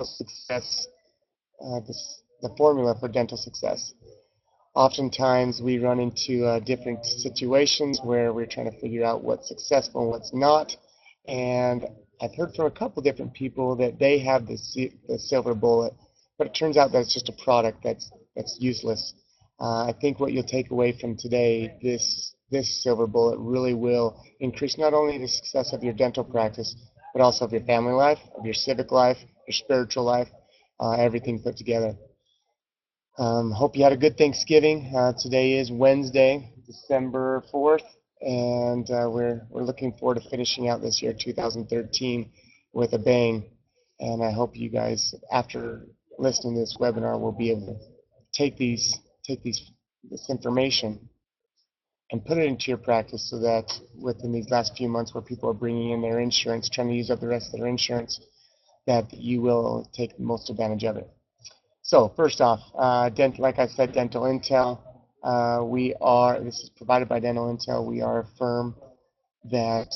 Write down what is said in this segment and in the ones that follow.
success, the formula for dental success. Oftentimes we run into different situations where we're trying to figure out what's successful and what's not. And I've heard from a couple different people that they have the silver bullet, but it turns out that it's just a product that's useless. I think what you'll take away from today, this silver bullet really will increase not only the success of your dental practice, but also of your family life, of your civic life, your spiritual life, everything put together. Hope you had a good Thanksgiving. Today is Wednesday, December 4th, and we're looking forward to finishing out this year, 2013, with a bang. And I hope you guys, after listening to this webinar, will be able to take this information and put it into your practice, so that within these last few months where people are bringing in their insurance, trying to use up the rest of their insurance, that you will take the most advantage of it. So first off, like I said, Dental Intel. This is provided by Dental Intel. We are a firm that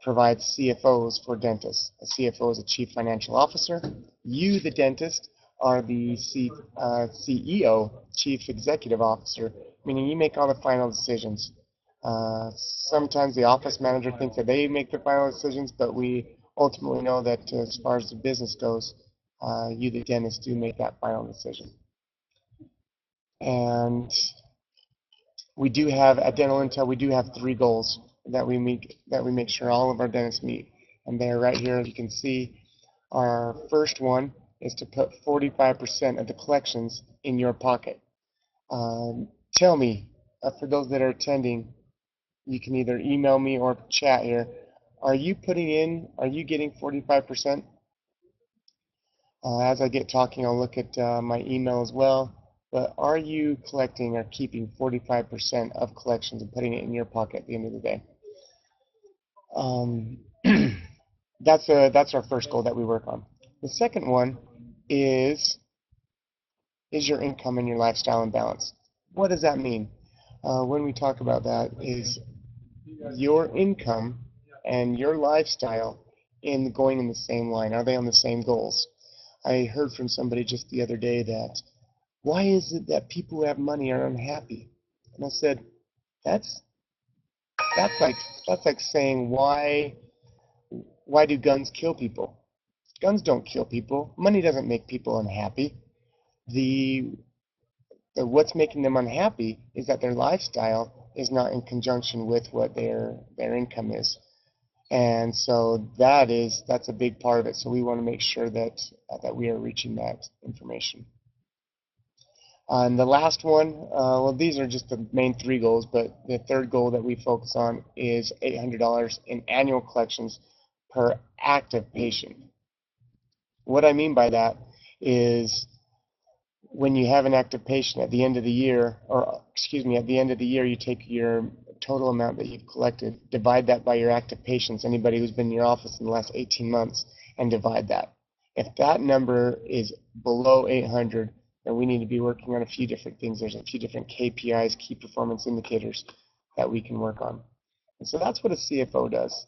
provides CFOs for dentists. A CFO is a chief financial officer. You, the dentist, are the CEO, chief executive officer, meaning you make all the final decisions. Sometimes the office manager thinks that they make the final decisions, but we ultimately know that as far as the business goes, you, the dentist, do make that final decision. And we do have, at Dental Intel, we do have 3 goals that we make sure all of our dentists meet. And they're right here, as you can see. Our first one is to put 45% of the collections in your pocket. Tell me, for those that are attending, you can either email me or chat here. Are you getting 45%? As I get talking, I'll look at my email as well. But are you collecting or keeping 45% of collections and putting it in your pocket at the end of the day? That's our first goal that we work on. The second one is your income and your lifestyle in balance. What does that mean? When we talk about that, is your income and your lifestyle going in the same line? Are they on the same goals? I heard from somebody just the other day that, why is it that people who have money are unhappy? And I said, that's like saying, why do guns kill people? Guns don't kill people. Money doesn't make people unhappy. What's making them unhappy is that their lifestyle is not in conjunction with what their income is. And so that's a big part of it. So we want to make sure that we are reaching that information. And the last one, well, these are just the main 3 goals, but the third goal that we focus on is $800 in annual collections per active patient. What I mean by that is, when you have an active patient at the end of the year, you take your total amount that you've collected, divide that by your active patients, anybody who's been in your office in the last 18 months, and divide that. If that number is below 800, then we need to be working on a few different things. There's a few different KPIs, key performance indicators, that we can work on. And so that's what a CFO does.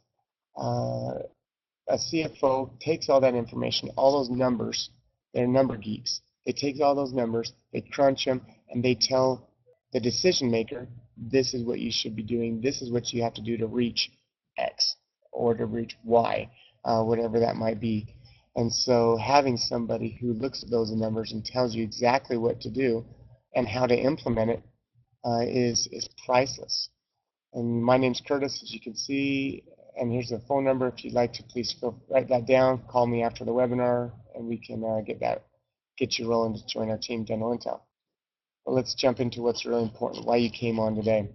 A CFO takes all that information, all those numbers. They're number geeks. They take all those numbers, they crunch them, and they tell the decision maker, this is what you should be doing, this is what you have to do to reach X or to reach Y, whatever that might be. And so having somebody who looks at those numbers and tells you exactly what to do and how to implement it is priceless. And my name's Curtis, as you can see, and here's the phone number. If you'd like to, please write that down, call me after the webinar, and we can get you rolling to join our team, Dental Intel. But let's jump into what's really important, why you came on today,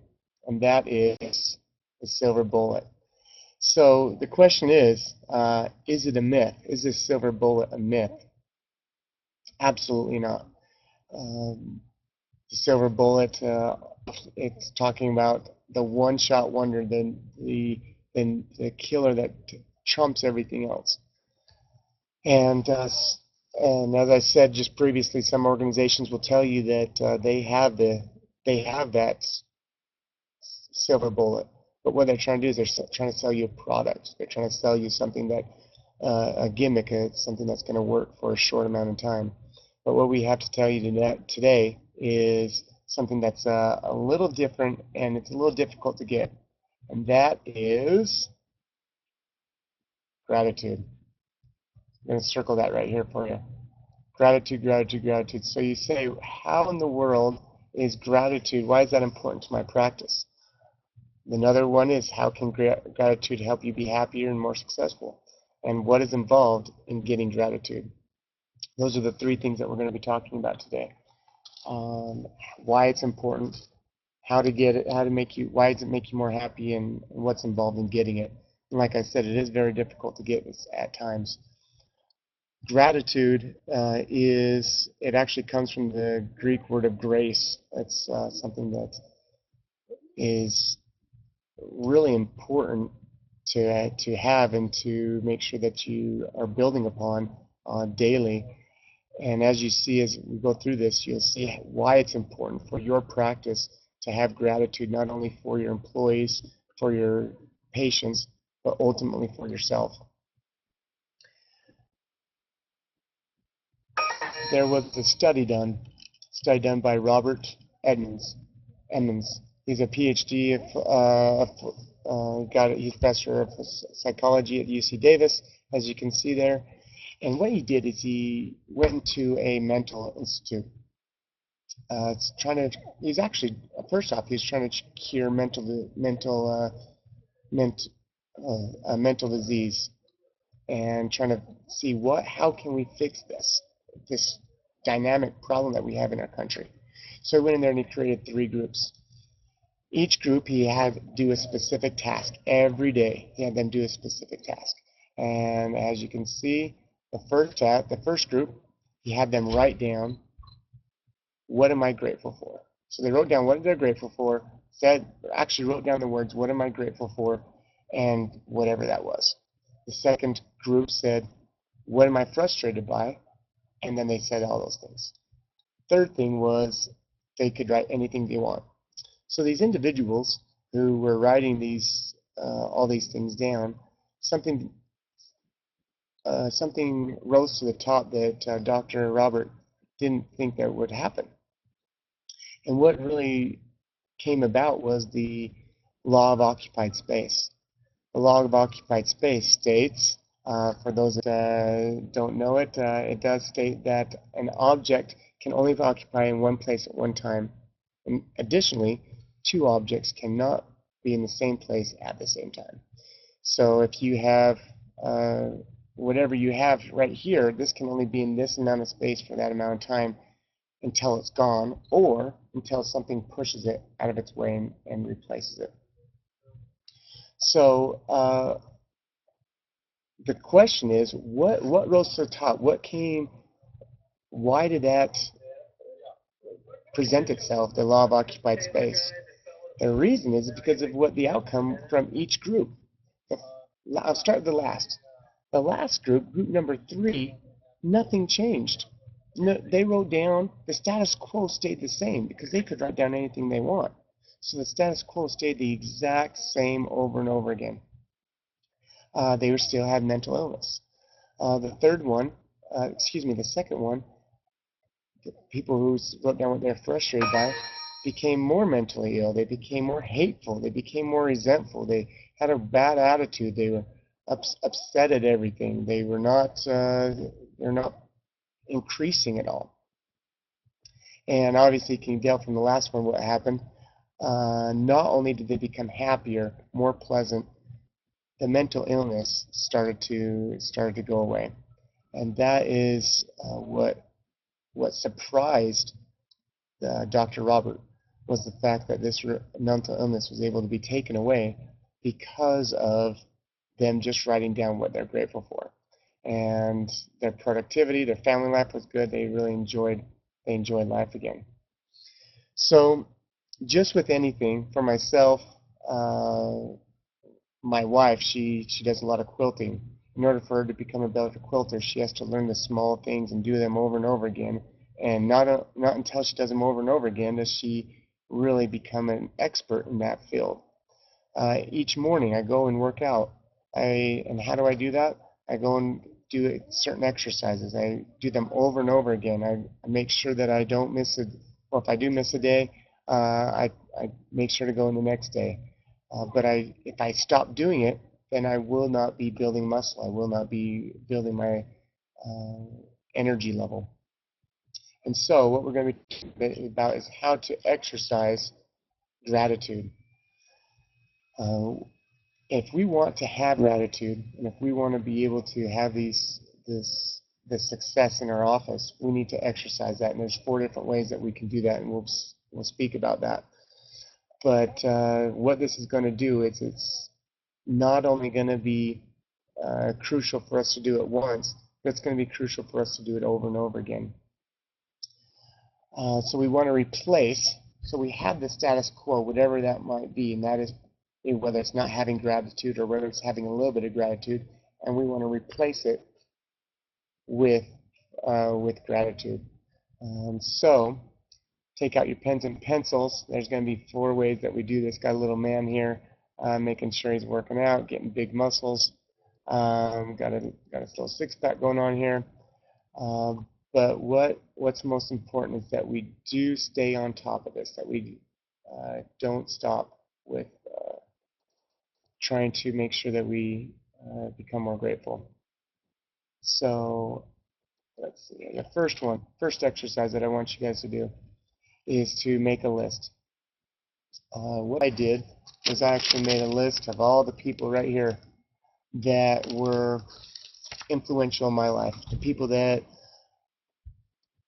and that is the silver bullet. So the question is it a myth? Is this silver bullet a myth? Absolutely not. The silver bullet, it's talking about the one-shot wonder, the killer that trumps everything else. And as I said just previously, some organizations will tell you that they have that silver bullet, but what they're trying to do is they're trying to sell you a product. They're trying to sell you something that a gimmick. It's something that's going to work for a short amount of time. But what we have to tell you today is something that's a little different, and it's a little difficult to get, and that is gratitude. I'm going to circle that right here for you. Gratitude, gratitude, gratitude. So you say, how in the world is gratitude? Why is that important to my practice? Another one is, how can gratitude help you be happier and more successful? And what is involved in getting gratitude? Those are the three things that we're going to be talking about today. Why it's important, how to get it, why does it make you more happy, and what's involved in getting it. And like I said, it is very difficult to get this at times. Gratitude it actually comes from the Greek word of grace. It's something that is really important to have and to make sure that you are building upon daily. And as you see, as we go through this, you'll see why it's important for your practice to have gratitude, not only for your employees, for your patients, but ultimately for yourself. There was a study done by Robert Edmonds. He's a PhD. He's professor of psychology at UC Davis, as you can see there. And what he did is he went into a mental institute. He's actually, first off, he's trying to cure mental disease, and trying to see how can we fix this dynamic problem that we have in our country. So he went in there and he created 3 groups. Each group he had do a specific task every day. He had them do a specific task, and as you can see, the first group, he had them write down, what am I grateful for? So they wrote down what they're grateful for, wrote down the words, what am I grateful for, and whatever that was. The second group said, what am I frustrated by? And then they said all those things. Third thing was, they could write anything they want. So these individuals who were writing all these things down, something rose to the top that Dr. Robert didn't think that would happen. And what really came about was the law of occupied space. The law of occupied space states, for those that don't know it, it does state that an object can only occupy in one place at one time. And additionally, 2 objects cannot be in the same place at the same time. So if you have whatever you have right here, this can only be in this amount of space for that amount of time until it's gone, or until something pushes it out of its way and replaces it. So the question is, what rose to the top? Why did that present itself, the law of occupied space? The reason is because of what the outcome from each group. I'll start with the last. The last group number 3, nothing changed. No, they wrote down, the status quo stayed the same because they could write down anything they want. So the status quo stayed the exact same over and over again. They still had mental illness. The second one, the people who wrote down what they're frustrated by became more mentally ill. They became more hateful. They became more resentful. They had a bad attitude. They were upset at everything. They're not increasing at all. And obviously you can tell from the last one what happened. Not only did they become happier, more pleasant, the mental illness started to go away. And that is what surprised Dr. Robert, was the fact that this mental illness was able to be taken away because of them just writing down what they're grateful for. And their productivity, their family life was good. They really enjoyed life again. So just with anything, for myself, my wife, she does a lot of quilting. In order for her to become a better quilter, she has to learn the small things and do them over and over again. And not until she does them over and over again does she really become an expert in that field. Each morning I go and work out. And how do I do that? I go and do certain exercises. I do them over and over again. I make sure that I don't miss a, or if I do miss a day, I make sure to go in the next day. But if I stop doing it, then I will not be building muscle. I will not be building my uh, energy level. And so what we're going to be talking about is how to exercise gratitude. Uh, if we want to have gratitude, and if we want to be able to have this success in our office, we need to exercise that. And there's 4 different ways that we can do that, and we'll speak about that. But what this is going to do is it's not only going to be crucial for us to do it once, but it's going to be crucial for us to do it over and over again. So we want to replace, so we have the status quo, whatever that might be, and that is whether it's not having gratitude or whether it's having a little bit of gratitude, and we want to replace it with gratitude. So take out your pens and pencils. There's going to be 4 ways that we do this. Got a little man here, making sure he's working out, getting big muscles. Got a little 6-pack going on here. But what's most important is that we do stay on top of this, that we don't stop with trying to make sure that we become more grateful. So let's see. The first exercise that I want you guys to do is to make a list. What I did was I actually made a list of all the people right here that were influential in my life, the people that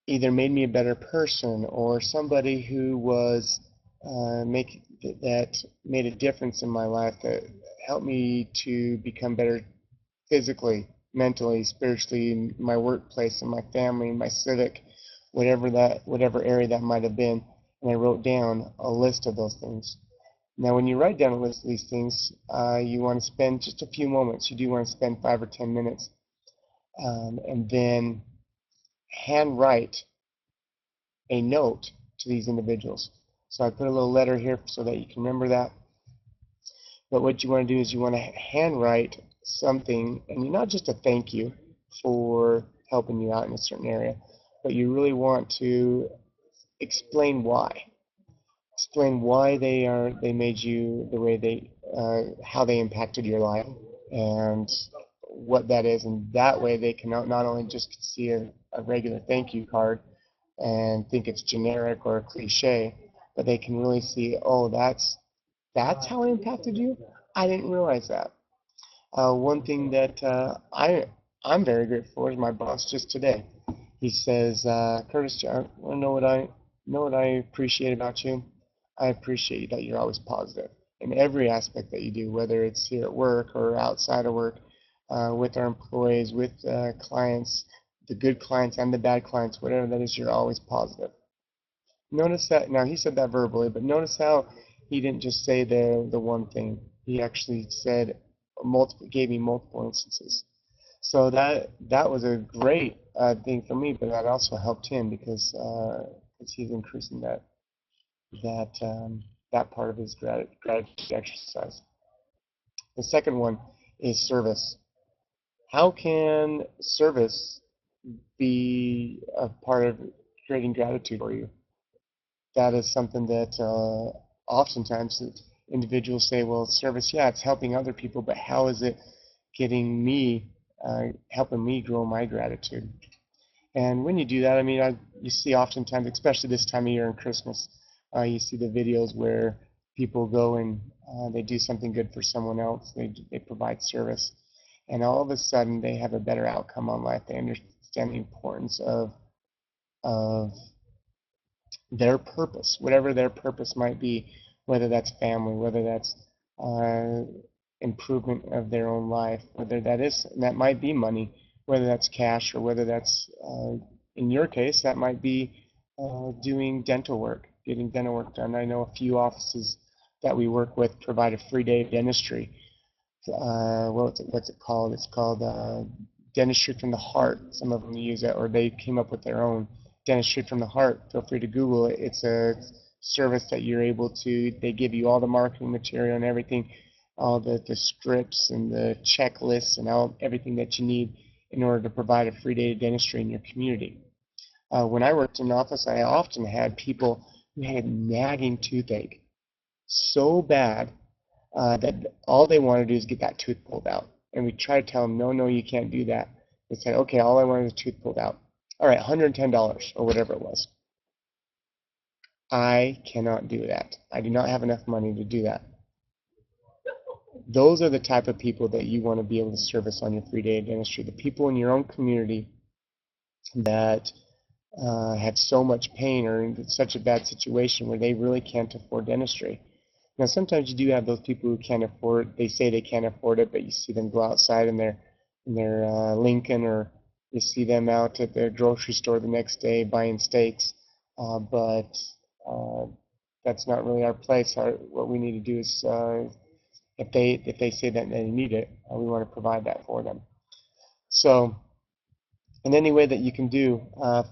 either made me a better person or somebody who was that made a difference in my life, that helped me to become better physically, mentally, spiritually, in my workplace, in my family, in my civic, whatever area that might have been. And I wrote down a list of those things. Now, when you write down a list of these things, you want to spend just a few moments. You do want to spend 5 or 10 minutes, and then handwrite a note to these individuals. So I put a little letter here so that you can remember that. But what you want to do is you want to handwrite something, and not just a thank you for helping you out in a certain area, but you really want to explain why. Explain why they made you the way how they impacted your life, and what that is, and that way they can not only just see a regular thank you card and think it's generic or a cliche, but they can really see, oh, that's how it impacted you? I didn't realize that. One thing that I'm very grateful for is my boss just today. He says, Curtis, I know what I appreciate about you. I appreciate that you're always positive in every aspect that you do, whether it's here at work or outside of work, with our employees, with clients, the good clients and the bad clients, whatever that is, you're always positive. Notice that, now he said that verbally, but notice how he didn't just say the one thing. He actually said gave me multiple instances. So that was a great thing for me, but that also helped him because he's increasing that part of his gratitude exercise. The second one is service. How can service be a part of creating gratitude for you? That is something that oftentimes individuals say, well, service, yeah, it's helping other people, but how is it getting me, helping me grow my gratitude? And when you do that, I mean, you see oftentimes, especially this time of year in Christmas, you see the videos where people go and they do something good for someone else. They provide service, and all of a sudden they have a better outcome on life. They understand the importance of their purpose, whatever their purpose might be, whether that's family, whether that's uh, improvement of their own life, whether that might be money, whether that's cash, or whether that's, in your case, that might be doing dental work, getting dental work done. I know a few offices that we work with provide a free day of dentistry. What's it called? It's called dentistry from the heart. Some of them use it, or they came up with their own dentistry from the heart. Feel free to Google it. It's a service that you're able to. They give you all the marketing material and everything all the scripts and the checklists and everything that you need in order to provide a free day of dentistry in your community. When I worked in an office, I often had people who had nagging toothache so bad that all they want to do is get that tooth pulled out. And we try to tell them, no, no, you can't do that. They said, okay, all I want is a tooth pulled out. All right, $110 or whatever it was. I cannot do that. I do not have enough money to do that. Those are the type of people that you want to be able to service on your free day of dentistry. The people in your own community that have so much pain or in such a bad situation where they really can't afford dentistry. Now, sometimes you do have those people who can't afford it. They say they can't afford it, but you see them go outside in their Lincoln, or you see them out at their grocery store the next day buying steaks. But that's not really our place. What we need to do is, if they say that they need it, we want to provide that for them. So, in any way that you can do,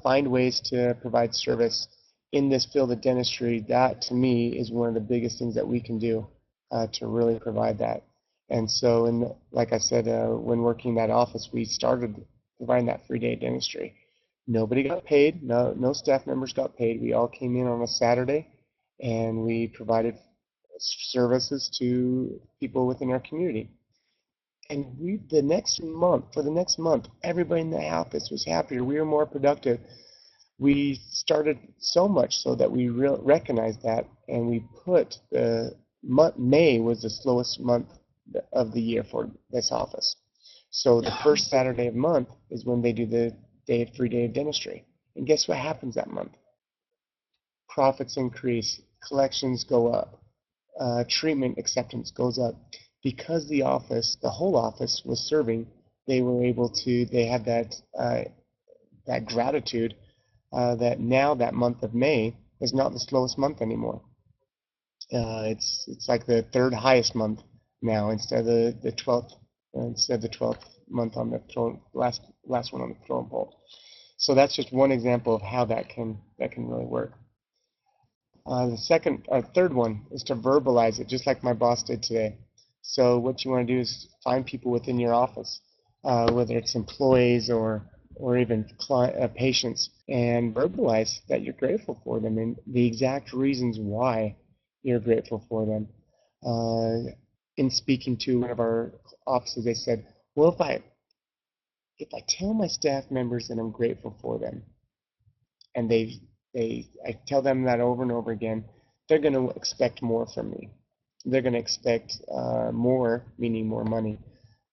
find ways to provide service in this field of dentistry. That, to me, is one of the biggest things that we can do to really provide that. And so, like I said, when working in that office, we started providing that free day of dentistry. Nobody got paid. No staff members got paid. We all came in on a Saturday, and we provided services to people within our community. And for the next month, everybody in the office was happier. We were more productive. We started so much so that we recognized that, and we put May was the slowest month of the year for this office. So the first Saturday of the month is when they do the free day of dentistry. And guess what happens that month? Profits increase, collections go up, treatment acceptance goes up. Because the whole office was serving, they were able to, they had that gratitude that now that month of May is not the slowest month anymore. It's like the third highest month now instead of the 12th month on the last one on the throne pole. So that's just one example of how that can really work. The third one is to verbalize it, just like my boss did today. So what you want to do is find people within your office, whether it's employees or even patients, and verbalize that you're grateful for them and the exact reasons why you're grateful for them. In speaking to one of our offices, they said, well, if I tell my staff members that I'm grateful for them, and I tell them that over and over again, they're going to expect more from me. They're going to expect more, meaning more money.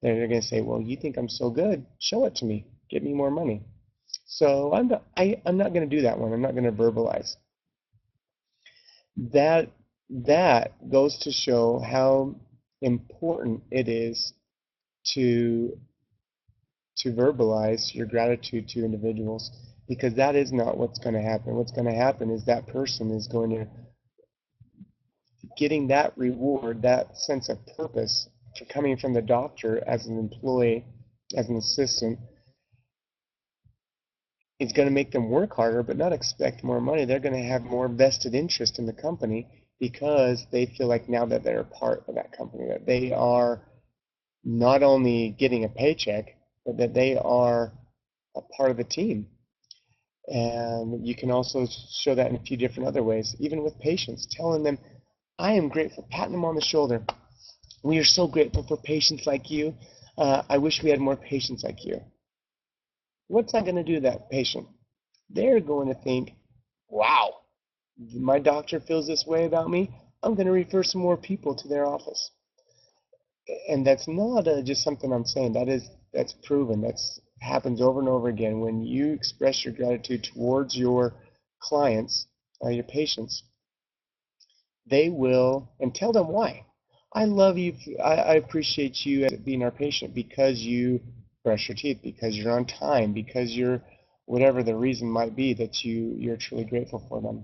They're going to say, well, you think I'm so good? Show it to me. Give me more money. So I'm not going to do that one. I'm not going to verbalize. That goes to show how important it is to verbalize your gratitude to individuals, because that is not what's going to happen. What's going to happen is that person is going to getting that reward, that sense of purpose for coming from the doctor as an employee, as an assistant. It's going to make them work harder, but not expect more money. They're going to have more vested interest in the company because they feel like now that they're a part of that company, that they are not only getting a paycheck, but that they are a part of the team. And you can also show that in a few different other ways, even with patients, telling them, I am grateful, patting them on the shoulder. We are so grateful for patients like you. I wish we had more patients like you. What's that going to do to that patient? They're going to think, wow, my doctor feels this way about me. I'm going to refer some more people to their office. And that's not just something I'm saying. That's proven. That's happens over and over again. When you express your gratitude towards your clients, your patients, they will, and tell them why. I love you. I appreciate you as being our patient because you brush your teeth, because you're on time, because you're whatever the reason might be that you're truly grateful for them.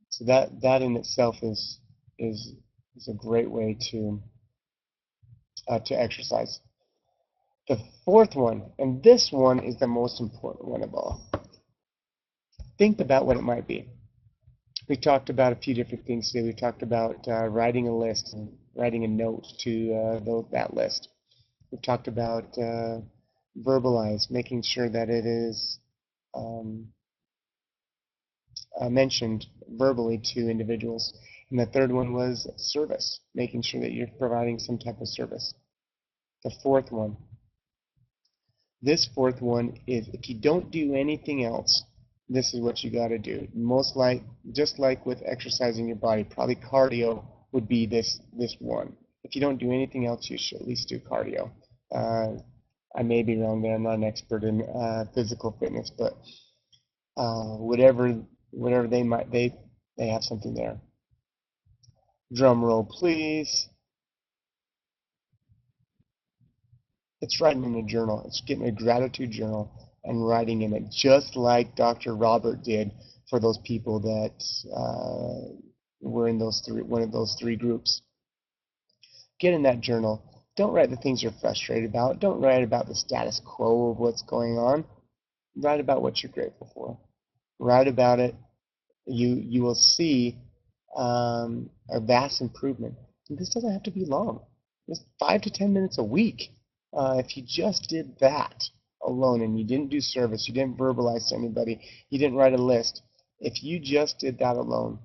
So that in itself is a great way to exercise. The fourth one, and this one is the most important one of all. Think about what it might be. We talked about a few different things today. We talked about writing a list and writing a note to that list. We talked about verbalize, making sure that it is um, mentioned verbally to individuals. And the third one was service, making sure that you're providing some type of service. The fourth one, this fourth one is if you don't do anything else, this is what you got to do. Just like with exercising your body, probably cardio would be this one. If you don't do anything else, you should at least do cardio. I may be wrong there. I'm not an expert in physical fitness, but whatever they have something there. Drum roll, please. It's writing in a journal. It's getting a gratitude journal and writing in it, just like Dr. Robert did for those people that were in one of those three groups. Get in that journal. Don't write the things you're frustrated about. Don't write about the status quo of what's going on. Write about what you're grateful for. Write about it. You will see a vast improvement. And this doesn't have to be long. Just 5 to 10 minutes a week. If you just did that alone and you didn't do service, you didn't verbalize to anybody, you didn't write a list, if you just did that alone,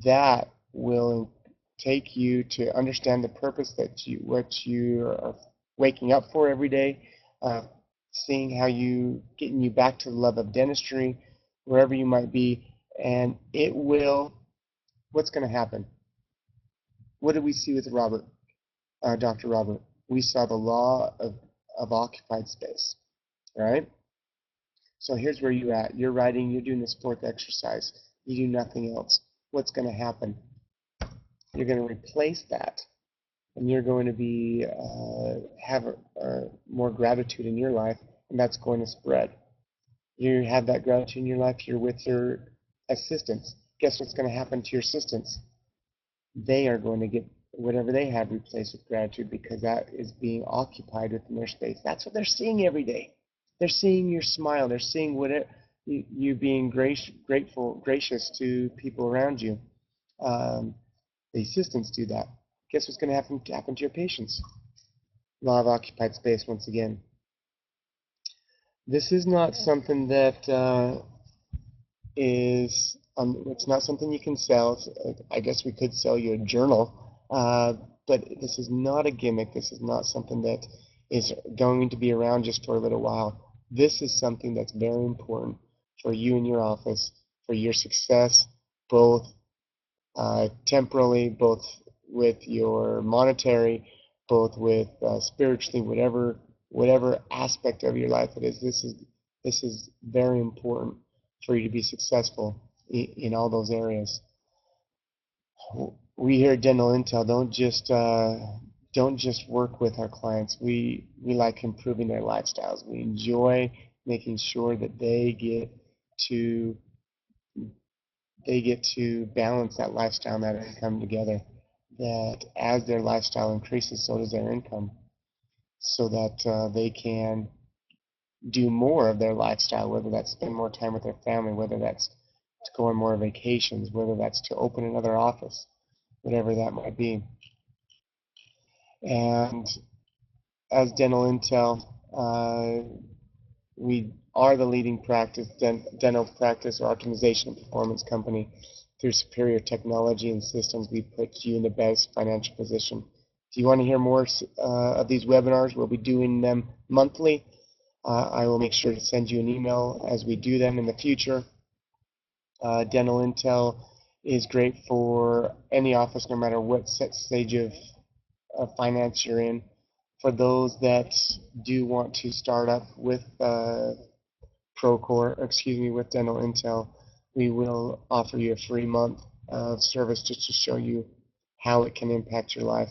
that will take you to understand the purpose what you are waking up for every day, seeing how getting you back to the love of dentistry, wherever you might be, and it will. What's going to happen? What did we see with Dr. Robert? We saw the law of occupied space, right? So here's where you're at. You're writing, you're doing this fourth exercise. You do nothing else. What's going to happen? You're going to replace that, and you're going to be have more gratitude in your life, and that's going to spread. You have that gratitude in your life. You're with your assistants. Guess what's going to happen to your assistants? They are going to get whatever they have replaced with gratitude because that is being occupied within their space. That's what they're seeing every day. They're seeing your smile. They're seeing you being gracious to people around you. The assistants do that. Guess what's going to happen to your patients? Law of occupied space once again. This is not something that it's not something you can sell. I guess we could sell you a journal, but this is not a gimmick. This is not something that is going to be around just for a little while. This is something that's very important for you in your office, for your success, both temporally, both with your monetary, both with spiritually, whatever aspect of your life it is. This is very important for you to be successful in all those areas. We here at Dental Intel don't just work with our clients. We like improving their lifestyles. We enjoy making sure that they get to balance that lifestyle and that income together. That as their lifestyle increases, so does their income, so that they can do more of their lifestyle, whether that's spend more time with their family, whether that's to go on more vacations, whether that's to open another office, whatever that might be. And as Dental Intel, we are the leading dental practice or optimization and performance company. Through superior technology and systems, we put you in the best financial position. If you want to hear more of these webinars, we'll be doing them monthly. I will make sure to send you an email as we do them in the future. Dental Intel is great for any office, no matter what stage of finance you're in. For those that do want to start up with with Dental Intel, we will offer you a free month of service just to show you how it can impact your life.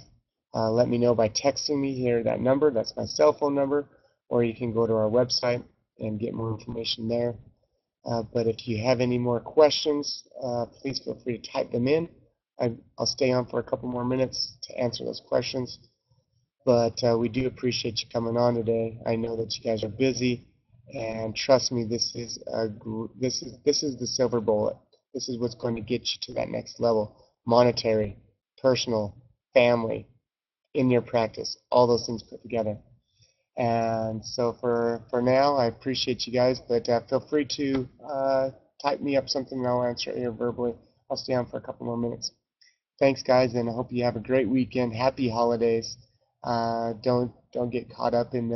Let me know by texting me here that number. That's my cell phone number, or you can go to our website and get more information there. But if you have any more questions, please feel free to type them in. I'll stay on for a couple more minutes to answer those questions. But we do appreciate you coming on today. I know that you guys are busy, and trust me, this is the silver bullet. This is what's going to get you to that next level. Monetary, personal, family, in your practice, all those things put together. And so for now, I appreciate you guys, but feel free to type me up something and I'll answer it here verbally. I'll stay on for a couple more minutes. Thanks, guys, and I hope you have a great weekend. Happy holidays. Don't get caught up in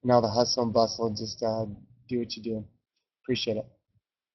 all the hustle and bustle. Just do what you do. Appreciate it.